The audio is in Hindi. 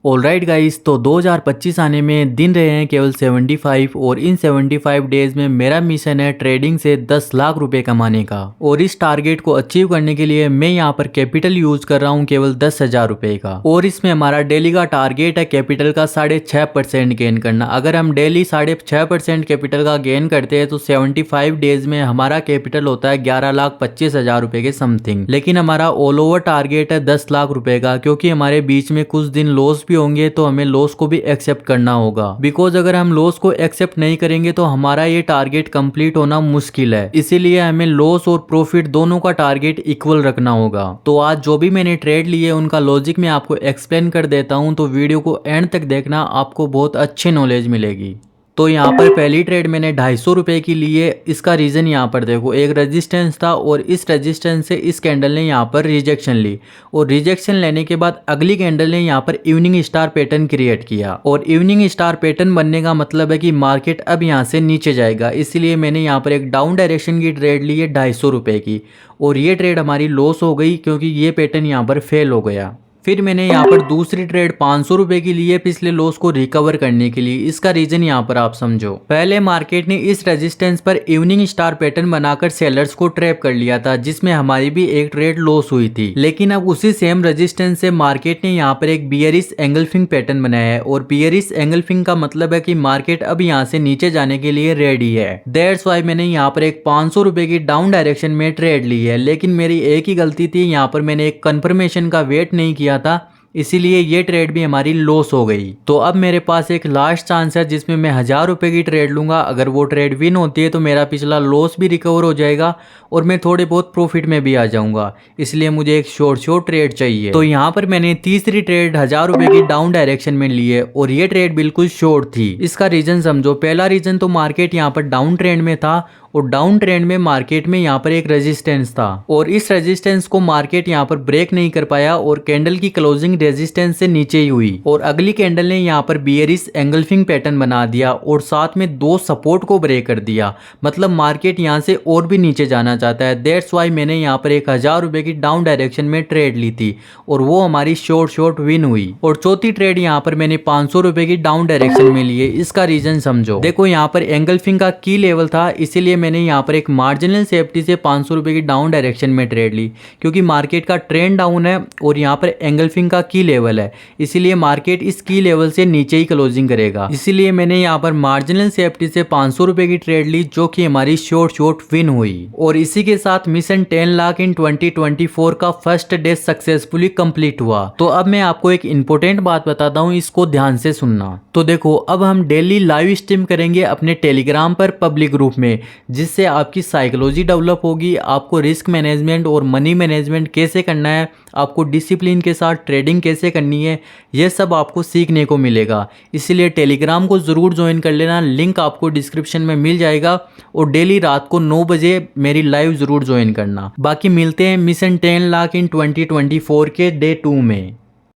ऑलराइट गाइस, तो 2025 आने में दिन रहे हैं केवल 75 और इन 75 डेज में मेरा मिशन है ट्रेडिंग से 10 लाख रुपए कमाने का। और इस टारगेट को अचीव करने के लिए मैं यहाँ पर कैपिटल यूज कर रहा हूँ केवल 10,000 रुपए का। और इसमें हमारा डेली का टारगेट है कैपिटल का 6.5% गेन करना। अगर हम डेली 6.5% कैपिटल का गेन करते हैं तो 75 डेज में हमारा कैपिटल होता है 11,25,000 रुपए के समथिंग। लेकिन हमारा ऑल ओवर टारगेट है 10 लाख रुपए का, क्योंकि हमारे बीच में कुछ दिन लॉस भी होंगे तो हमें लॉस को भी एक्सेप्ट करना होगा। बिकॉज अगर हम लॉस को एक्सेप्ट नहीं करेंगे तो हमारा ये टारगेट कंप्लीट होना मुश्किल है। इसीलिए हमें लॉस और प्रॉफिट दोनों का टारगेट इक्वल रखना होगा। तो आज जो भी मैंने ट्रेड लिए उनका लॉजिक मैं आपको एक्सप्लेन कर देता हूं, तो वीडियो को एंड तक देखना, आपको बहुत अच्छी नॉलेज मिलेगी। तो यहाँ पर पहली ट्रेड मैंने 250 रुपए की ली है। इसका रीज़न यहाँ पर देखो, एक रेजिस्टेंस था और इस रेजिस्टेंस से इस कैंडल ने यहाँ पर रिजेक्शन ली और रिजेक्शन लेने के बाद अगली कैंडल ने यहाँ पर इवनिंग स्टार पैटर्न क्रिएट किया। और इवनिंग स्टार पैटर्न बनने का मतलब है कि मार्केट अब यहाँ से नीचे जाएगा। इसलिए मैंने यहाँ पर एक डाउन डायरेक्शन की ट्रेड ली है 250 रुपए की, और ये ट्रेड हमारी लॉस हो गई क्योंकि ये पैटर्न यहाँ पर फेल हो गया। फिर मैंने यहाँ पर दूसरी ट्रेड 500 रुपए की ली है पिछले लॉस को रिकवर करने के लिए। इसका रीजन यहाँ पर आप समझो। पहले मार्केट ने इस रेजिस्टेंस पर इवनिंग स्टार पैटर्न बनाकर सेलर्स को ट्रैप कर लिया था, जिसमें हमारी भी एक ट्रेड लॉस हुई थी। लेकिन अब उसी सेम रेजिस्टेंस से मार्केट ने यहाँ पर एक बियरिश एंगल्फिंग पैटर्न बनाया है, और बियरिश एंगल्फिंग का मतलब है कि मार्केट अब यहाँ से नीचे जाने के लिए रेडी है। दैट्स वाई मैंने यहाँ पर एक 500 रुपए की डाउन डायरेक्शन में ट्रेड ली है। लेकिन मेरी एक ही गलती थी, यहाँ पर मैंने एक कंफर्मेशन का वेट नहीं किया था, इसीलिए ये ट्रेड भी हमारी लॉस हो गई। तो अब मेरे पास एक लास्ट चांस है जिसमें मैं 1000 रुपए की ट्रेड लूंगा। अगर वो ट्रेड विन होती है तो मेरा पिछला लॉस भी रिकवर हो जाएगा और मैं थोड़े बहुत प्रॉफिट में भी आ जाऊंगा। इसलिए मुझे एक शॉर्ट ट्रेड चाहिए। तो यहाँ पर मैंने तीसरी ट्रेड 1000 रुपए की डाउन डायरेक्शन में ली है और ये ट्रेड बिल्कुल शॉर्ट थी। इसका रीजन समझो। पहला रीजन तो मार्केट यहाँ पर डाउन ट्रेंड में था और डाउन ट्रेंड में मार्केट में यहाँ पर एक रेजिस्टेंस था और इस रेजिस्टेंस को मार्केट यहाँ पर ब्रेक नहीं कर पाया और कैंडल की क्लोजिंग रेजिस्टेंस से नीचे ही हुई और अगली कैंडल ने यहाँ पर बियरिश एंगल्फिंग पैटर्न बना दिया और साथ में दो सपोर्ट को ब्रेक कर दिया। मतलब मार्केट यहाँ से और भी नीचे जाना चाहता है। दैट्स वाई मैंने यहाँ पर 1000 रुपए की डाउन डायरेक्शन में ट्रेड ली थी और वो हमारी शॉर्ट विन हुई। और चौथी ट्रेड यहाँ पर मैंने 500 रुपए की डाउन डायरेक्शन में ली है। इसका रीजन समझो। देखो, यहाँ पर एंगल्फिंग का की लेवल था, इसीलिए मैंने यहाँ पर एक मार्जिनल सेफ्टी से 500 रुपए की डाउन डायरेक्शन में ट्रेड ली, क्योंकि मार्केट का ट्रेंड डाउन है और यहाँ पर एंगल्फिंग का की लेवल है, इसीलिए मार्केट इस की लेवल से नीचे ही क्लोजिंग करेगा। इसीलिए मैंने यहाँ पर मार्जिनल सेफ्टी से 500 रुपए की ट्रेड ली, जो कि हमारी शॉर्ट विन हुई। और इसी के साथ मिशन 10 लाख इन 2024 का फर्स्ट डे सक्सेसफुली कंप्लीट हुआ। तो अब मैं आपको एक इंपॉर्टेंट बात बताता हूँ, इसको ध्यान से सुनना। तो देखो, अब हम डेली लाइव स्ट्रीम करेंगे अपने टेलीग्राम पर पब्लिक ग्रुप में, जिससे आपकी साइकोलॉजी डेवलप होगी। आपको रिस्क मैनेजमेंट और मनी मैनेजमेंट कैसे करना है, आपको डिसिप्लिन के साथ ट्रेडिंग कैसे करनी है, यह सब आपको सीखने को मिलेगा। इसीलिए टेलीग्राम को ज़रूर ज्वाइन कर लेना, लिंक आपको डिस्क्रिप्शन में मिल जाएगा। और डेली रात को 9 बजे मेरी लाइव ज़रूर ज्वाइन करना। बाकी मिलते हैं मिशन 10 लाख इन 2024 के डे 2 में।